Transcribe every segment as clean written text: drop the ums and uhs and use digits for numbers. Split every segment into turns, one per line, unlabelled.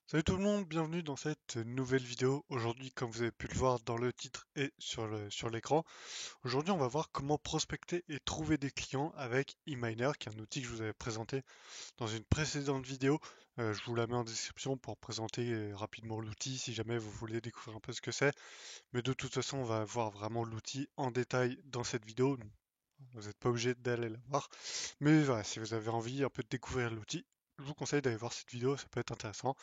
Salut tout le monde, bienvenue dans cette nouvelle vidéo. Aujourd'hui, comme vous avez pu le voir dans le titre et sur l'écran, aujourd'hui on va voir comment prospecter et trouver des clients avec eMiner, qui est un outil que je vous avais présenté dans une précédente vidéo. Je vous la mets en description pour présenter rapidement l'outil si jamais vous voulez découvrir un peu ce que c'est. Mais de toute façon, on va voir vraiment l'outil en détail dans cette vidéo. Donc, vous n'êtes pas obligé d'aller la voir. Mais voilà, si vous avez envie un peu de découvrir l'outil, je vous conseille d'aller voir cette vidéo, ça peut être intéressant.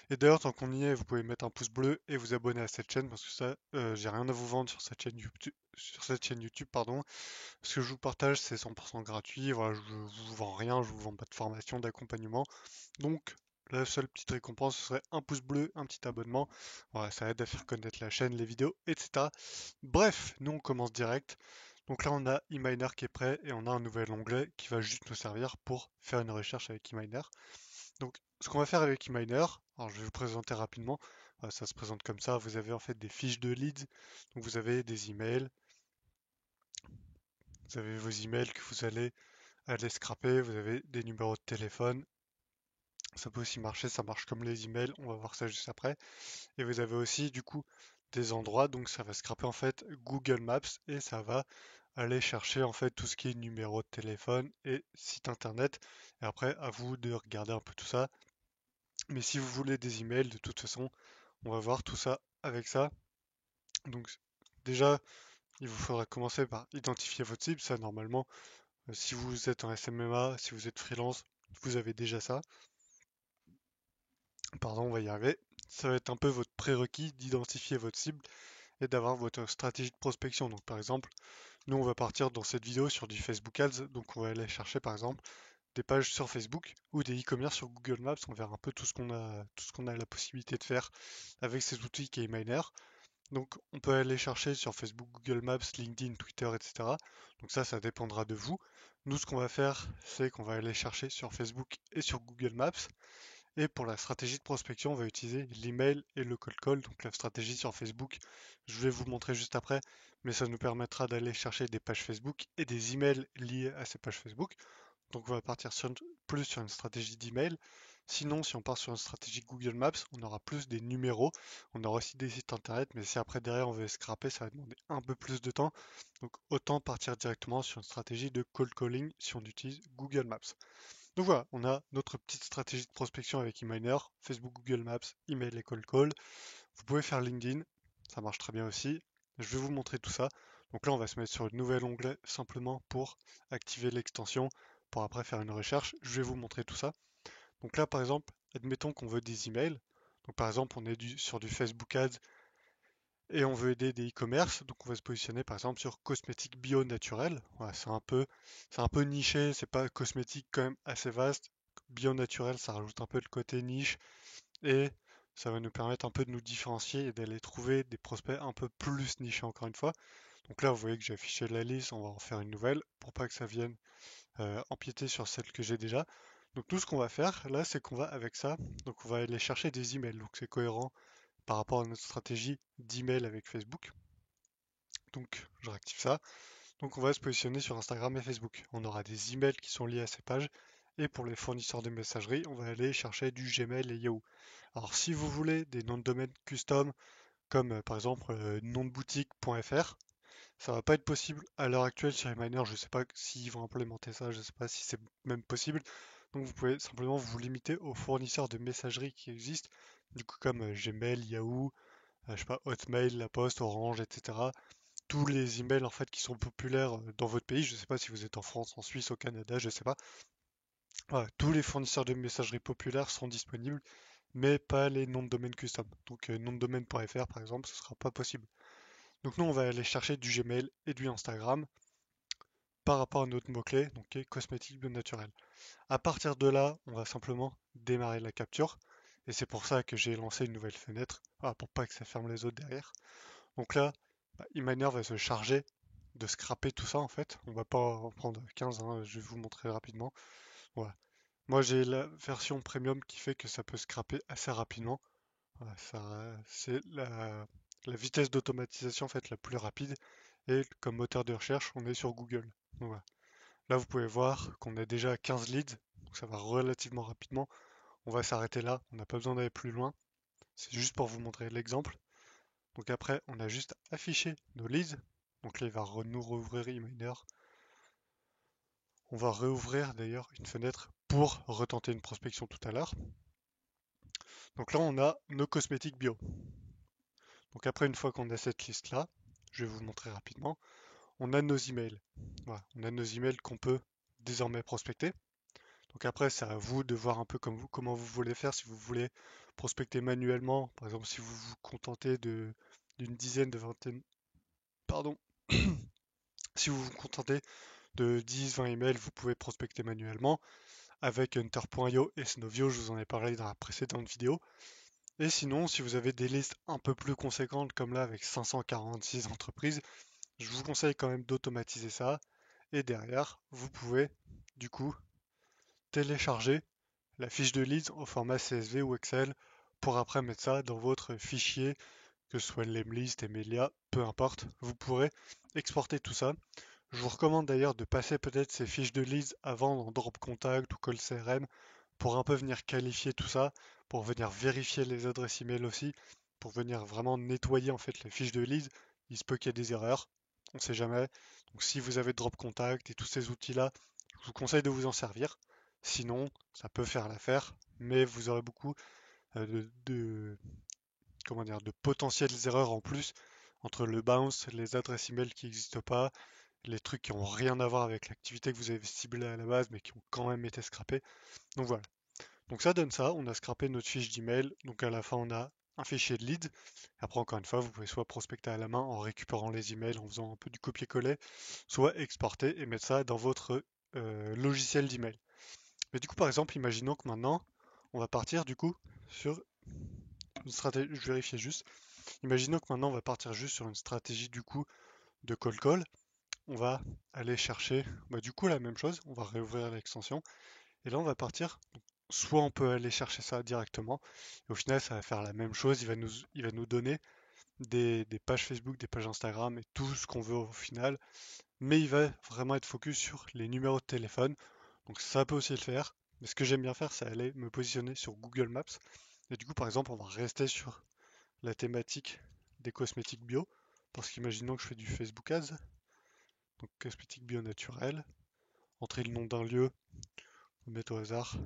Et d'ailleurs, tant qu'on y est, vous pouvez mettre un pouce bleu et vous abonner à cette chaîne parce que ça, j'ai rien à vous vendre sur cette chaîne YouTube, pardon. Ce que je vous partage, c'est 100% gratuit. Voilà, je vous vends rien, je vous vends pas de formation, d'accompagnement. Donc, la seule petite récompense, ce serait un pouce bleu, un petit abonnement. Voilà, ça aide à faire connaître la chaîne, les vidéos, etc. Bref, nous on commence direct. Donc là, on a eMiner qui est prêt et on a un nouvel onglet qui va juste nous servir pour faire une recherche avec eMiner. Donc, ce qu'on va faire avec eMiner, alors je vais vous présenter rapidement. Ça se présente comme ça. Vous avez en fait des fiches de leads. Donc, vous avez des emails. Vous avez vos emails que vous allez aller scraper. Vous avez des numéros de téléphone. Ça peut aussi marcher. Ça marche comme les emails. On va voir ça juste après. Et vous avez aussi, du coup, des endroits. Donc, ça va scraper en fait Google Maps et ça va aller chercher en fait tout ce qui est numéro de téléphone et site internet. Et après, à vous de regarder un peu tout ça. Mais si vous voulez des emails, de toute façon, on va voir tout ça avec ça. Donc déjà, il vous faudra commencer par identifier votre cible. Ça, normalement, si vous êtes en SMMA, si vous êtes freelance, vous avez déjà ça. Pardon, on va y arriver. Ça va être un peu votre prérequis d'identifier votre cible et d'avoir votre stratégie de prospection. Donc par exemple, nous on va partir dans cette vidéo sur du Facebook Ads. Donc on va aller chercher par exemple des pages sur Facebook ou des e-commerce sur Google Maps. On verra un peu tout ce qu'on a la possibilité de faire avec ces outils qui est Miner. Donc on peut aller chercher sur Facebook, Google Maps, LinkedIn, Twitter, etc. Donc ça dépendra de vous. Nous, ce qu'on va faire, c'est qu'on va aller chercher sur Facebook et sur Google Maps. Et pour la stratégie de prospection, on va utiliser l'email et le cold call. Donc la stratégie sur Facebook, je vais vous montrer juste après, mais ça nous permettra d'aller chercher des pages Facebook et des emails liés à ces pages Facebook. Donc on va partir plus sur une stratégie d'email. Sinon, si on part sur une stratégie Google Maps, on aura plus des numéros. On aura aussi des sites internet, mais si après derrière on veut scraper, ça va demander un peu plus de temps. Donc autant partir directement sur une stratégie de cold calling si on utilise Google Maps. Donc voilà, on a notre petite stratégie de prospection avec eMiner, Facebook, Google Maps, email et cold call. Vous pouvez faire LinkedIn, ça marche très bien aussi. Je vais vous montrer tout ça. Donc là, on va se mettre sur le nouvel onglet simplement pour activer l'extension, pour après faire une recherche. Je vais vous montrer tout ça. Donc là, par exemple, admettons qu'on veut des emails. Donc par exemple, on est sur du Facebook Ads et on veut aider des e-commerce. Donc on va se positionner par exemple sur cosmétiques bio naturels. Voilà, c'est un peu niché, c'est pas cosmétique quand même assez vaste. Bio naturel, ça rajoute un peu le côté niche et ça va nous permettre un peu de nous différencier et d'aller trouver des prospects un peu plus nichés encore une fois. Donc là, vous voyez que j'ai affiché la liste, on va en faire une nouvelle pour pas que ça vienne empiéter sur celle que j'ai déjà. Donc tout ce qu'on va faire là, c'est qu'on va avec ça, donc on va aller chercher des emails. Donc c'est cohérent par rapport à notre stratégie d'email avec Facebook. Donc je réactive ça. Donc on va se positionner sur Instagram et Facebook. On aura des emails qui sont liés à ces pages. Et pour les fournisseurs de messagerie, on va aller chercher du Gmail et Yahoo. Alors si vous voulez des noms de domaine custom, comme par exemple nomdeboutique.fr, ça va pas être possible à l'heure actuelle sur Eminer. Je sais pas s'ils vont implémenter ça, je sais pas si c'est même possible. Donc vous pouvez simplement vous limiter aux fournisseurs de messagerie qui existent, du coup comme Gmail, Yahoo, je sais pas, Hotmail, La Poste, Orange, etc. Tous les emails en fait qui sont populaires dans votre pays. Je sais pas si vous êtes en France, en Suisse, au Canada, je sais pas. Voilà, tous les fournisseurs de messagerie populaires sont disponibles, mais pas les noms de domaine custom. Donc nom de domaine.fr par exemple, ce sera pas possible. Donc nous on va aller chercher du Gmail et du Instagram par rapport à notre mot-clé, donc qui est cosmétique bio naturel. À partir de là, on va simplement démarrer la capture. Et c'est pour ça que j'ai lancé une nouvelle fenêtre, pour pas que ça ferme les autres derrière. Donc là, eMiner va se charger de scraper tout ça en fait. On va pas en prendre 15, hein, je vais vous montrer rapidement. Voilà. Moi j'ai la version premium qui fait que ça peut scraper assez rapidement. Voilà, c'est la vitesse d'automatisation en fait la plus rapide. Et comme moteur de recherche, on est sur Google. Donc voilà. Là, vous pouvez voir qu'on a déjà 15 leads, donc ça va relativement rapidement. on va s'arrêter là, on n'a pas besoin d'aller plus loin. C'est juste pour vous montrer l'exemple. Donc après, on a juste affiché nos leads. Donc là, il va nous rouvrir Emailer. On va réouvrir d'ailleurs une fenêtre pour retenter une prospection tout à l'heure. Donc là, on a nos cosmétiques bio. Donc après, une fois qu'on a cette liste-là, je vais vous montrer rapidement, on a nos emails. Voilà, on a nos emails qu'on peut désormais prospecter. Donc après, c'est à vous de voir un peu comme vous, comment vous voulez faire. Si vous voulez prospecter manuellement, par exemple, si vous vous contentez d'une dizaine, de vingtaine, pardon, si vous vous contentez de 10-20 emails, vous pouvez prospecter manuellement avec Hunter.io et Snovio, je vous en ai parlé dans la précédente vidéo. Et sinon, si vous avez des listes un peu plus conséquentes, comme là avec 546 entreprises, je vous conseille quand même d'automatiser ça. Et derrière, vous pouvez du coup télécharger la fiche de leads au format CSV ou Excel pour après mettre ça dans votre fichier, que ce soit Lemlist, Emilia, peu importe. Vous pourrez exporter tout ça. Je vous recommande d'ailleurs de passer peut-être ces fiches de leads avant dans Drop Contact ou Call CRM pour un peu venir qualifier tout ça, pour venir vérifier les adresses email aussi, pour venir vraiment nettoyer en fait les fiches de leads. Il se peut qu'il y ait des erreurs, on ne sait jamais. Donc si vous avez Drop Contact et tous ces outils-là, je vous conseille de vous en servir. Sinon, ça peut faire l'affaire, mais vous aurez beaucoup comment dire, de potentielles erreurs en plus entre le bounce, les adresses email qui n'existent pas, les trucs qui n'ont rien à voir avec l'activité que vous avez ciblée à la base, mais qui ont quand même été scrappés. Donc voilà. Donc ça donne ça, on a scrappé notre fiche d'email, donc à la fin on a un fichier de lead. Après encore une fois, vous pouvez soit prospecter à la main en récupérant les emails, en faisant un peu du copier-coller, soit exporter et mettre ça dans votre logiciel d'email. Mais du coup par exemple, imaginons que maintenant on va partir du coup sur une stratégie, je vérifie juste, imaginons que maintenant on va partir juste sur une stratégie du coup de call call. On va aller chercher du coup la même chose, on va réouvrir l'extension et là on va partir. Soit on peut aller chercher ça directement et au final ça va faire la même chose, il va nous donner des pages Facebook, des pages Instagram et tout ce qu'on veut au final, mais il va vraiment être focus sur les numéros de téléphone, donc ça peut aussi le faire. Mais ce que j'aime bien faire, c'est aller me positionner sur Google Maps et du coup par exemple on va rester sur la thématique des cosmétiques bio, parce qu'imaginons que je fais du Facebook Ads, donc cosmétiques bio naturels, entrer le nom d'un lieu, on va mettre au hasard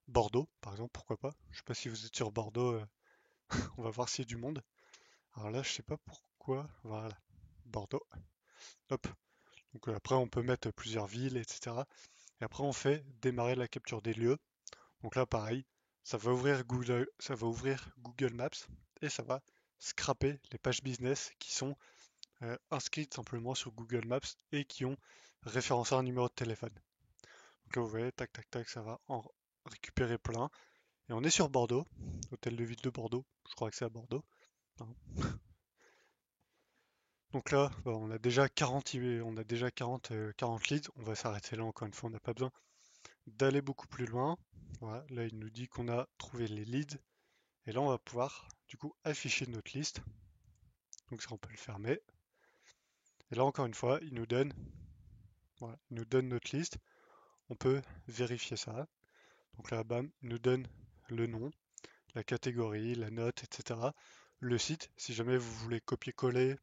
Bordeaux par exemple, pourquoi pas. Je sais pas si vous êtes sur Bordeaux, on va voir s'il y a du monde. Alors là, je sais pas pourquoi. Voilà, Bordeaux. Hop. Donc après, on peut mettre plusieurs villes, etc. Et après, on fait démarrer la capture des lieux. Donc là, pareil, ça va ouvrir Google Maps et ça va scraper les pages business qui sont inscrites simplement sur Google Maps et qui ont référencé un numéro de téléphone. Donc là, vous voyez, tac, tac, tac, ça va en récupérer plein. Et on est sur Bordeaux, hôtel de ville de Bordeaux. Je crois que c'est à Bordeaux, hein. Donc là, on a déjà 40, on a déjà 40 leads. On va s'arrêter là encore une fois, on n'a pas besoin d'aller beaucoup plus loin. Voilà, là, il nous dit qu'on a trouvé les leads. Et là, on va pouvoir du coup afficher notre liste. Donc ça, on peut le fermer. Et là, encore une fois, voilà, il nous donne notre liste. On peut vérifier ça. Donc là, bam, il nous donne le nom, la catégorie, la note, etc. Le site, si jamais vous voulez copier-coller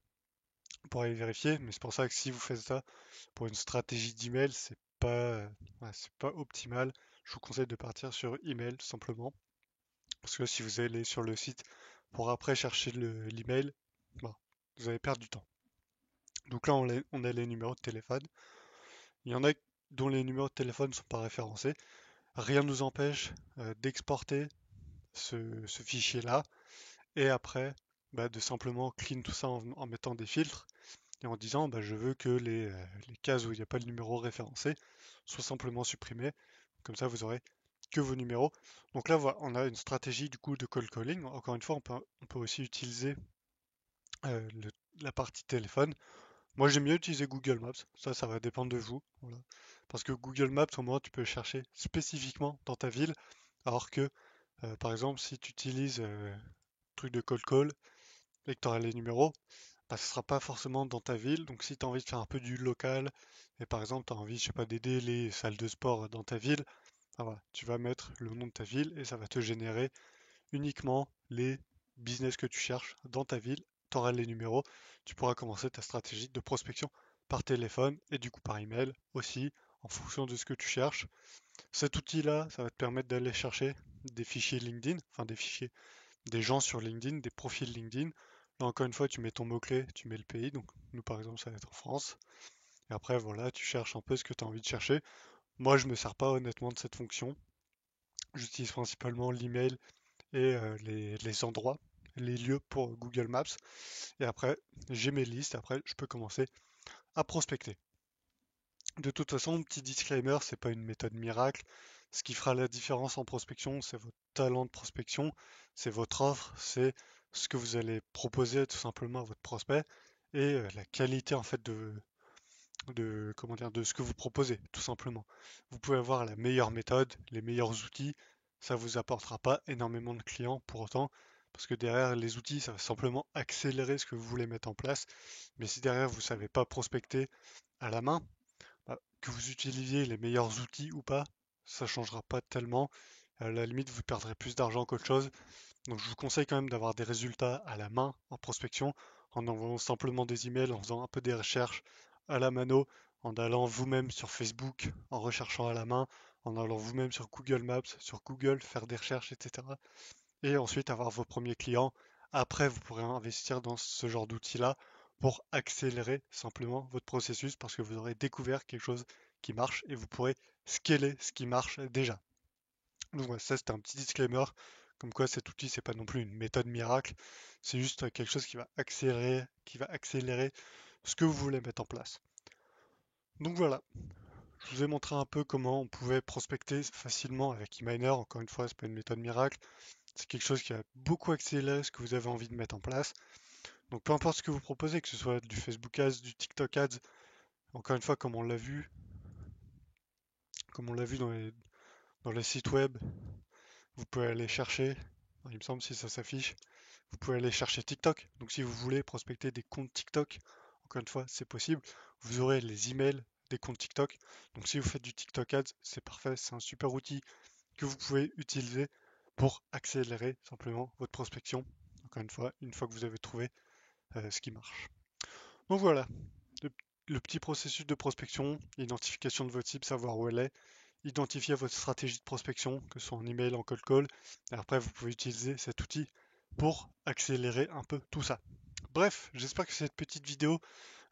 pour aller vérifier. Mais c'est pour ça que si vous faites ça pour une stratégie d'email, c'est pas optimal. Je vous conseille de partir sur email simplement. Parce que si vous allez sur le site pour après chercher l'email, bon, vous allez perdre du temps. Donc là, on a les numéros de téléphone. Il y en a dont les numéros de téléphone ne sont pas référencés. Rien ne nous empêche d'exporter ce fichier-là et après de simplement clean tout ça en mettant des filtres et en disant je veux que les cases où il n'y a pas le numéro référencé soient simplement supprimées. Comme ça, vous aurez que vos numéros. Donc là, voilà, on a une stratégie du coup de call calling. Encore une fois, on peut aussi utiliser la partie téléphone. Moi, j'aime mieux utiliser Google Maps. Ça va dépendre de vous. Voilà. Parce que Google Maps, au moins, tu peux chercher spécifiquement dans ta ville. Alors que, par exemple, si tu utilises truc de call et que tu auras les numéros, ce ne sera pas forcément dans ta ville. Donc si tu as envie de faire un peu du local, et par exemple tu as envie, je sais pas, d'aider les salles de sport dans ta ville, Ah, voilà, tu vas mettre le nom de ta ville et ça va te générer uniquement les business que tu cherches dans ta ville. Tu auras les numéros, tu pourras commencer ta stratégie de prospection par téléphone et du coup par email aussi en fonction de ce que tu cherches. Cet outil-là, ça va te permettre d'aller chercher des fichiers LinkedIn, enfin des fichiers, des gens sur LinkedIn, des profils LinkedIn. Là encore une fois, tu mets ton mot-clé, tu mets le pays, donc nous par exemple ça va être en France. Et après voilà, tu cherches un peu ce que tu as envie de chercher. Moi je me sers pas honnêtement de cette fonction. J'utilise principalement l'email et les endroits, les lieux pour Google Maps. Et après, j'ai mes listes. Après, je peux commencer à prospecter. De toute façon, petit disclaimer, c'est pas une méthode miracle. Ce qui fera la différence en prospection, c'est votre talent de prospection, c'est votre offre, c'est ce que vous allez proposer tout simplement à votre prospect et la qualité en fait comment dire, de ce que vous proposez, tout simplement. Vous pouvez avoir la meilleure méthode, les meilleurs outils, ça vous apportera pas énormément de clients pour autant, parce que derrière les outils, ça va simplement accélérer ce que vous voulez mettre en place. Mais si derrière vous savez pas prospecter à la main, bah, que vous utilisiez les meilleurs outils ou pas, ça changera pas tellement. À la limite, vous perdrez plus d'argent qu'autre chose. Donc je vous conseille quand même d'avoir des résultats à la main en prospection, en envoyant simplement des emails, en faisant un peu des recherches à la mano, en allant vous-même sur Facebook, en recherchant à la main, en allant vous-même sur Google Maps, sur Google, faire des recherches, etc. Et ensuite avoir vos premiers clients. Après, vous pourrez investir dans ce genre d'outils-là pour accélérer simplement votre processus parce que vous aurez découvert quelque chose qui marche et vous pourrez scaler ce qui marche déjà. Donc voilà, ça c'était un petit disclaimer, comme quoi cet outil c'est pas non plus une méthode miracle, c'est juste quelque chose qui va accélérer ce que vous voulez mettre en place. Donc voilà, je vous ai montré un peu comment on pouvait prospecter facilement avec eMiner. Encore une fois, c'est pas une méthode miracle, c'est quelque chose qui va beaucoup accélérer ce que vous avez envie de mettre en place. Donc peu importe ce que vous proposez, que ce soit du Facebook Ads, du TikTok Ads, encore une fois comme on l'a vu dans les sites web, vous pouvez aller chercher, il me semble si ça s'affiche. Vous pouvez aller chercher TikTok. Donc si vous voulez prospecter des comptes TikTok, encore une fois, c'est possible. Vous aurez les emails des comptes TikTok. Donc si vous faites du TikTok Ads, c'est parfait. C'est un super outil que vous pouvez utiliser pour accélérer simplement votre prospection. Encore une fois que vous avez trouvé ce qui marche. Donc voilà, le, le petit processus de prospection, identification de votre cible, savoir où elle est, identifier votre stratégie de prospection, que ce soit en email, en cold call. Et après, vous pouvez utiliser cet outil pour accélérer un peu tout ça. Bref, j'espère que cette petite vidéo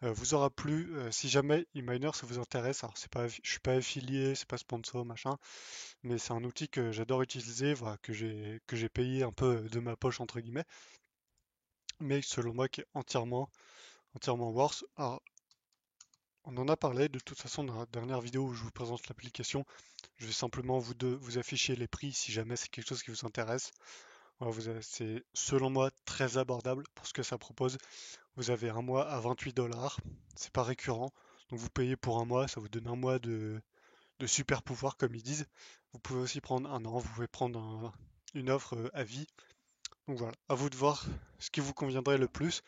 vous aura plu. Si jamais eMiner ça vous intéresse, alors c'est pas, je suis pas affilié, c'est pas sponsor, machin, mais c'est un outil que j'adore utiliser, voilà, que j'ai payé un peu de ma poche entre guillemets, mais selon moi qui est entièrement worth. Alors, on en a parlé de toute façon dans la dernière vidéo où je vous présente l'application. Je vais simplement vous afficher les prix si jamais c'est quelque chose qui vous intéresse. Voilà, c'est selon moi très abordable pour ce que ça propose. Vous avez un mois à 28 $, c'est pas récurrent. Donc vous payez pour un mois, ça vous donne un mois de super pouvoir comme ils disent. Vous pouvez aussi prendre un an, vous pouvez prendre une offre à vie. Donc voilà, à vous de voir ce qui vous conviendrait le plus.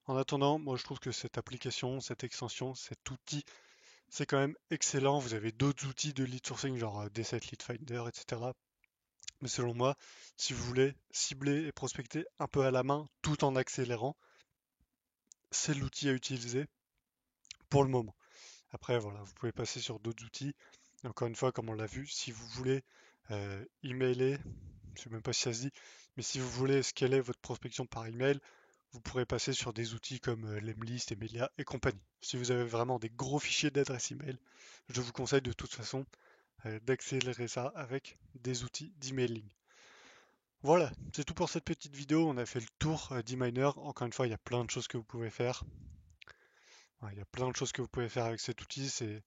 En attendant, moi je trouve que cette application, cette extension, cet outil, c'est quand même excellent. Vous avez d'autres outils de lead sourcing, genre D7 Lead Finder, etc. Mais selon moi, si vous voulez cibler et prospecter un peu à la main tout en accélérant, c'est l'outil à utiliser pour le moment. Après, voilà, vous pouvez passer sur d'autres outils. Et encore une fois, comme on l'a vu, si vous voulez emailer, je ne sais même pas si ça se dit, mais si vous voulez scaler votre prospection par email, vous pourrez passer sur des outils comme Lemlist, Emilia et compagnie. Si vous avez vraiment des gros fichiers d'adresse email, je vous conseille de toute façon d'accélérer ça avec des outils d'emailing. Voilà, c'est tout pour cette petite vidéo. On a fait le tour d'eMiner. Encore une fois, il y a plein de choses que vous pouvez faire. Ouais, il y a plein de choses que vous pouvez faire avec cet outil. C'est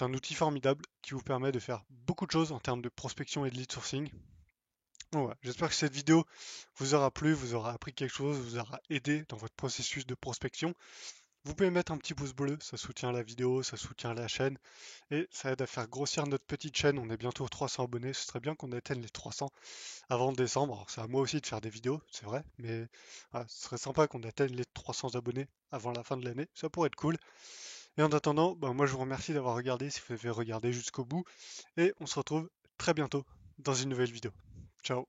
un outil formidable qui vous permet de faire beaucoup de choses en termes de prospection et de lead sourcing. Bon, ouais, j'espère que cette vidéo vous aura plu, vous aura appris quelque chose, vous aura aidé dans votre processus de prospection. Vous pouvez mettre un petit pouce bleu, ça soutient la vidéo, ça soutient la chaîne et ça aide à faire grossir notre petite chaîne. On est bientôt aux 300 abonnés, ce serait bien qu'on atteigne les 300 avant décembre. Alors, c'est à moi aussi de faire des vidéos, c'est vrai, mais voilà, ce serait sympa qu'on atteigne les 300 abonnés avant la fin de l'année, ça pourrait être cool. Et en attendant, moi je vous remercie d'avoir regardé si vous avez regardé jusqu'au bout et on se retrouve très bientôt dans une nouvelle vidéo. Ciao!